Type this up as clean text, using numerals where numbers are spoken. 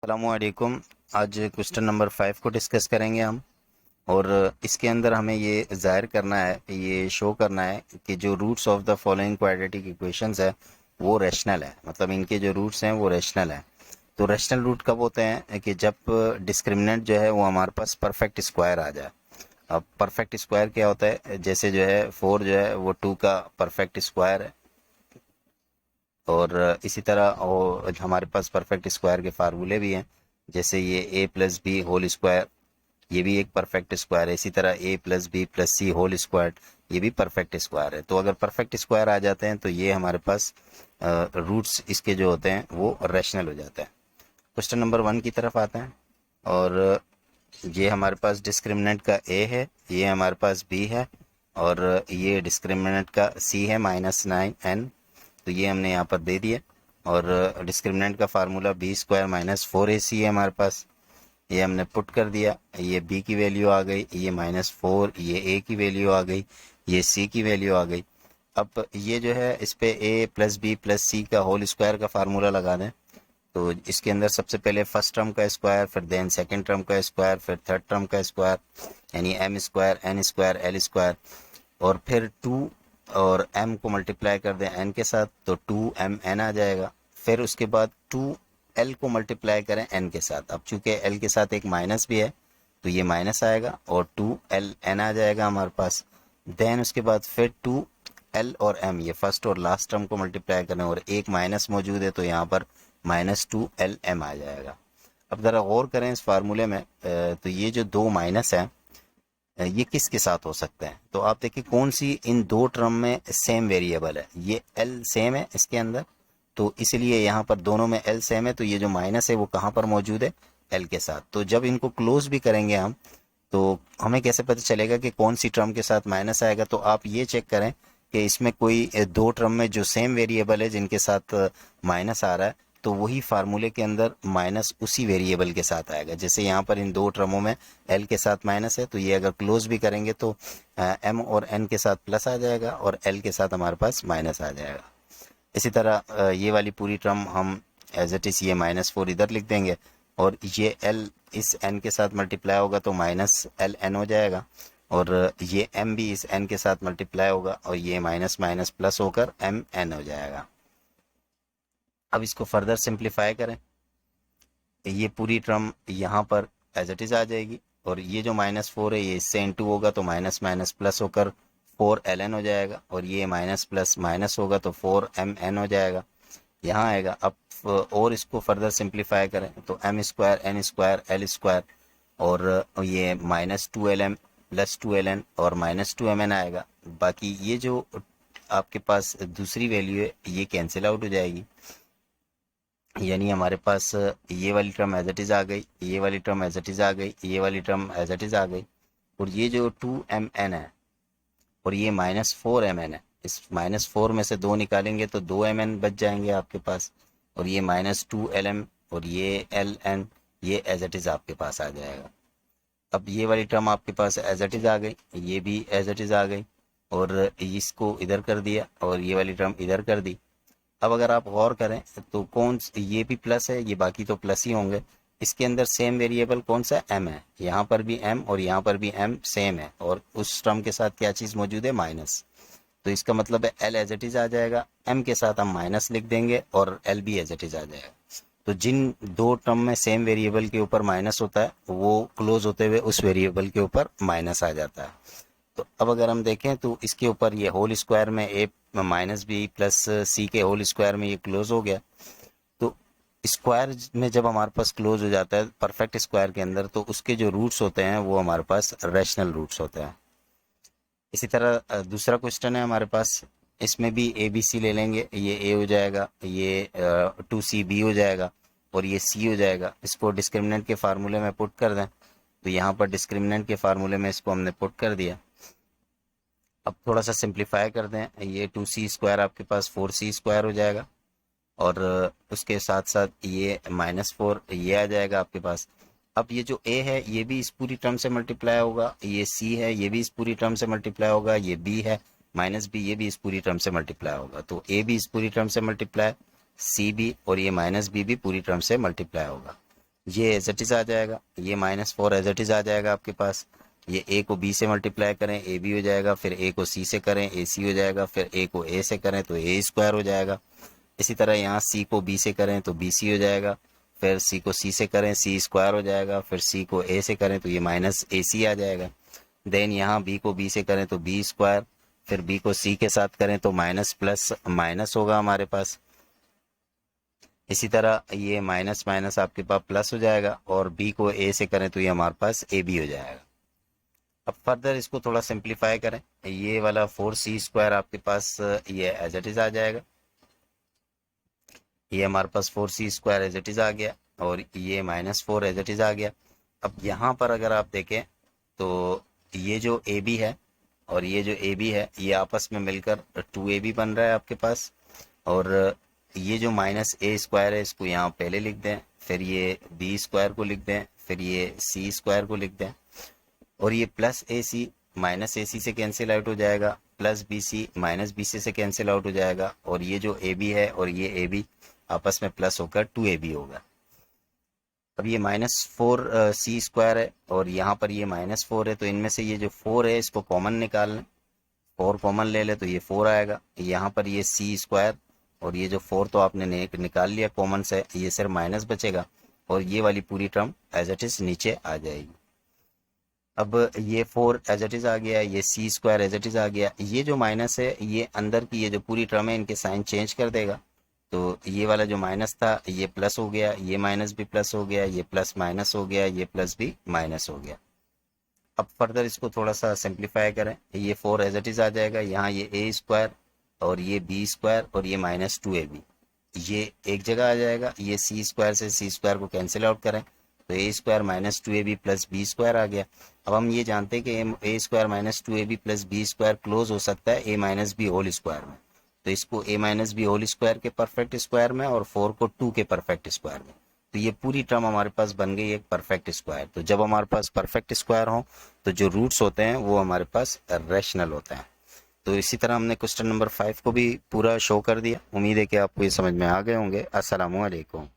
अस्सलामुअलैकुम। आज question number 5 को डिस्कस करेंगे हम। और इसके अंदर हमें ये जाहिर करना है, ये शो करना है कि जो roots of the following quadratic equations है वो रैशनल है, मतलब इनके जो रूट्स हैं वो रैशनल हैं। तो रैशनल रूट कब होते हैं कि जब डिस्क्रिमिनेंट जो है वो हमारे पास परफेक्ट स्क्वायर आ जाए। अब परफेक्ट स्क्वायर क्या होता है, जैसे जो है 4 जो है वो 2 का परफेक्ट स्क्वायर है। और इसी तरह हमारे पास परफेक्ट स्क्वायर के फार्मूले भी हैं, जैसे ये ए प्लस बी होल स्क्वायर, ये भी एक परफेक्ट स्क्वायर है। इसी तरह ए प्लस बी प्लस सी होल स्क्वायर, ये भी परफेक्ट स्क्वायर है। तो अगर परफेक्ट स्क्वायर आ जाते हैं तो ये हमारे पास रूट्स इसके जो होते हैं वो रैशनल हो जाते हैं। क्वेश्चन नंबर 1 की तरफ आते हैं। और ये हमारे पास डिस्क्रिमिनेंट का ए है, ये हमारे पास बी है, और ये डिस्क्रिमिनेंट का सी है -9n। तो ये हमने यहाँ पर दे दिया। और डिस्क्रिमिनेंट का फार्मूला b² -4ac है हमारे पास, ये हमने पुट कर दिया। ये b की वैल्यू आ गई, ये -4, ये a की वैल्यू आ गई, ये c की वैल्यू आ गई। अब ये जो है इस पे a प्लस बी प्लस सी का होल स्क्वायर का फार्मूला लगा दें। तो इसके अंदर सबसे पहले फर्स्ट टर्म का स्क्वायर, फिर देन सेकंड टर्म का स्क्वायर, फिर थर्ड टर्म का स्क्वायर, यानी m square n square l square, और फिर 2 और m को मल्टीप्लाई कर दें n के साथ तो 2mn आ जाएगा। फिर उसके बाद 2l को मल्टीप्लाई करें n के साथ। अब चूंकि l के साथ एक माइनस भी है तो ये माइनस आएगा और 2ln आ जाएगा हमारे पास। देन उसके बाद फिर 2l और m, ये फर्स्ट और लास्ट टर्म को मल्टीप्लाई करें और एक माइनस मौजूद है तो यहाँ पर -2lm आ जाएगा। अब ज़रा गौर करें इस फार्मूले में, तो ये जो दो माइनस है ये किसके साथ हो सकते हैं। तो आप देखिए कौन सी इन दो टर्म में सेम वेरिएबल है। ये l सेम है इसके अंदर, तो इसलिए यहाँ पर दोनों में l सेम है, तो ये जो माइनस है वो कहाँ पर मौजूद है, l के साथ। तो जब इनको क्लोज भी करेंगे हम तो हमें कैसे पता चलेगा कि कौन सी टर्म के साथ माइनस आएगा। तो आप ये चेक करें कि इसमें कोई दो टर्म में जो सेम वेरिएबल है जिनके साथ माइनस आ रहा है, तो वही फार्मूले के अंदर माइनस उसी वेरिएबल के साथ आएगा। जैसे यहाँ पर इन दो टर्मों में l के साथ माइनस है, तो ये अगर क्लोज भी करेंगे तो m और n के साथ प्लस आ जाएगा और l के साथ हमारे पास माइनस आ जाएगा। इसी तरह ये वाली पूरी टर्म हम एज इट इज़ ये -4 इधर लिख देंगे, और ये l इस n के साथ मल्टीप्लाई होगा तो -ln हो जाएगा, और ये m भी इस n के साथ मल्टीप्लाई होगा और ये माइनस माइनस प्लस होकर mn हो जाएगा। अब इसको फर्दर सिंप्लीफाई करें, ये पूरी टर्म यहाँ पर एज इट इज़ आ जाएगी, और ये जो -4 है ये इससे इंटू होगा तो माइनस माइनस प्लस होकर 4ln हो जाएगा, और ये माइनस प्लस माइनस होगा तो 4mn हो जाएगा, यहाँ आएगा। अब और इसको फर्दर सिंप्लीफाई करें तो m² n² l स्क्वायर, और ये -2lm प्लस 2ln और -2mn आएगा। बाकी ये जो आपके पास दूसरी वैल्यू है ये कैंसिल आउट हो जाएगी, यानी हमारे पास ये वाली टर्म एज इट इज़ आ गई, ये वाली टर्म एज इट इज़ आ गई, ये वाली टर्म एज इट इज़ आ गई, और ये जो 2mn है और ये -4mn है, इस -4 में से 2 निकालेंगे तो 2mn बच जाएंगे आपके पास, और ये -2lm और ये ln, ये एज इट इज़ आपके पास आ जाएगा। अब ये वाली टर्म आपके पास एज इट इज़ आ गई, ये भी एज इट इज़ आ गई, और इसको इधर कर दिया और ये वाली टर्म इधर कर दी। अब अगर आप गौर करें तो ये भी प्लस है, ये बाकी तो प्लस ही होंगे। इसके अंदर सेम वेरिएबल कौन सा m है, यहाँ पर भी m और यहाँ पर भी m सेम है, और उस टर्म के साथ क्या चीज़ मौजूद है, माइनस। तो इसका मतलब है l एज इट इज़ आ जाएगा, m के साथ हम माइनस लिख देंगे और l भी एज इट इज़ आ जाएगा। तो जिन दो टर्म में सेम वेरिएबल के ऊपर माइनस होता है वो क्लोज होते हुए उस वेरिएबल के ऊपर माइनस आ जाता है। तो अब अगर हम देखें तो इसके ऊपर ये होल स्क्वायर में a -b प्लस सी के होल स्क्वायर में ये क्लोज हो गया। तो स्क्वायर में जब हमारे पास क्लोज हो जाता है परफेक्ट स्क्वायर के अंदर, तो उसके जो रूट्स होते हैं वो हमारे पास रैशनल रूट्स होते हैं। इसी तरह दूसरा क्वेश्चन है हमारे पास, इसमें भी ए बी सी ले लेंगे, ये ए हो जाएगा, ये 2cb हो जाएगा और ये सी हो जाएगा। इसको डिस्क्रिमिनेंट के फार्मूले में पुट कर दें, तो यहाँ पर डिस्क्रिमिनेंट के फार्मूले में इसको हमने पुट कर दिया। अब थोड़ा सा सिंप्लीफाई कर दें, ये 2c² आपके पास 4c² हो जाएगा, और उसके साथ साथ ये -4 ये आ जाएगा आपके पास। अब ये जो a है ये भी इस पूरी टर्म से मल्टीप्लाई होगा, ये c है ये भी इस पूरी टर्म से मल्टीप्लाई होगा, ये b है -b ये भी इस पूरी टर्म से मल्टीप्लाई होगा। तो a भी इस पूरी टर्म से मल्टीप्लाई, c भी, और ये -b भी पूरी टर्म से मल्टीप्लाई होगा। ये एज इट इज़ आ जाएगा, ये -4 एज इट इज़ आ जाएगा आपके पास। ये ए को बी से मल्टीप्लाई करें ए बी हो जाएगा, फिर ए को सी से करें ए सी हो जाएगा, फिर ए को ए से करें तो ए स्क्वायर हो जाएगा। इसी तरह यहाँ सी को बी से करें तो बी सी हो जाएगा, फिर सी को सी से करें सी स्क्वायर हो जाएगा, फिर सी को ए से करें तो ये माइनस ए सी आ जाएगा। देन यहाँ बी को बी से करें तो बी स्क्वायर, फिर बी को सी के साथ करें तो माइनस प्लस माइनस होगा हमारे पास। इसी तरह ये माइनस माइनस आपके पास प्लस हो जाएगा, और बी को ए से करें तो ये हमारे पास ए बी हो जाएगा। अब फर्दर इसको थोड़ा सिंप्लीफाई करें, ये वाला 4c स्क्वायर आपके पास ये एज इट इज़ आ जाएगा। ये हमारे पास 4c square as it is आ गया, और ये -4 एज इट इज़ आ गया। अब यहाँ पर अगर आप देखें तो ये जो ए बी है और ये जो ए बी है ये आपस में मिलकर 2ab बन रहा है आपके पास। और ये जो -a स्क्वायर है इसको यहाँ पहले लिख दें, फिर ये b स्क्वायर को लिख दें, फिर ये c स्क्वायर को लिख दें, और ये प्लस ए सी माइनस ए सी से कैंसिल आउट हो जाएगा, plus B C minus B C से कैंसिल आउट हो जाएगा, और ये जो ए बी है और ये ए बी आपस में प्लस होकर 2ab होगा। अब ये -4 सी स्क्वायर है और यहाँ पर ये -4 है, तो इनमें से ये जो 4 है इसको कॉमन निकाल लें, 4 कॉमन ले ले तो ये 4 आएगा। यहाँ पर ये सी स्क्वायर और ये जो 4 तो आपने निकाल लिया कॉमन से, ये सिर्फ माइनस बचेगा, और ये वाली पूरी टर्म एज इट इज़ नीचे आ जाएगी। अब ये 4 एज इट इज़ आ गया, ये C square as it is आ गया। ये जो माइनस है ये अंदर की ये जो पूरी टर्म है इनके साइन चेंज कर देगा, तो ये वाला जो माइनस था ये प्लस हो गया, ये माइनस भी प्लस हो गया, ये प्लस माइनस हो गया, ये प्लस भी माइनस हो गया। अब फर्दर इसको थोड़ा सा सिंप्लीफाई करें, ये 4 एज इट इज़ आ जाएगा, यहाँ ये ए स्क्वायर और ये बी स्क्वायर और ये -2ab ये एक जगह आ जाएगा। ये सी स्क्वायर से सी स्क्वायर को कैंसिल आउट करें तो A square -2ab plus B square आ गया। अब हम ये जानते हैं कि A square -2ab plus B square close हो सकता है A minus B whole square में, तो इसको A minus B whole square के परफेक्ट स्क्वायर में और 4 को 2 के परफेक्ट स्क्वायर में, तो ये पूरी टर्म हमारे पास बन गई एक परफेक्ट स्क्वायर। तो जब हमारे पास परफेक्ट स्क्वायर हो तो जो रूट्स होते हैं वो हमारे पास रैशनल होते हैं। तो इसी तरह हमने क्वेश्चन नंबर 5 को भी पूरा शो कर दिया। उम्मीद है कि आपको ये समझ में आ गए होंगे। अस्सलामु अलैकुम।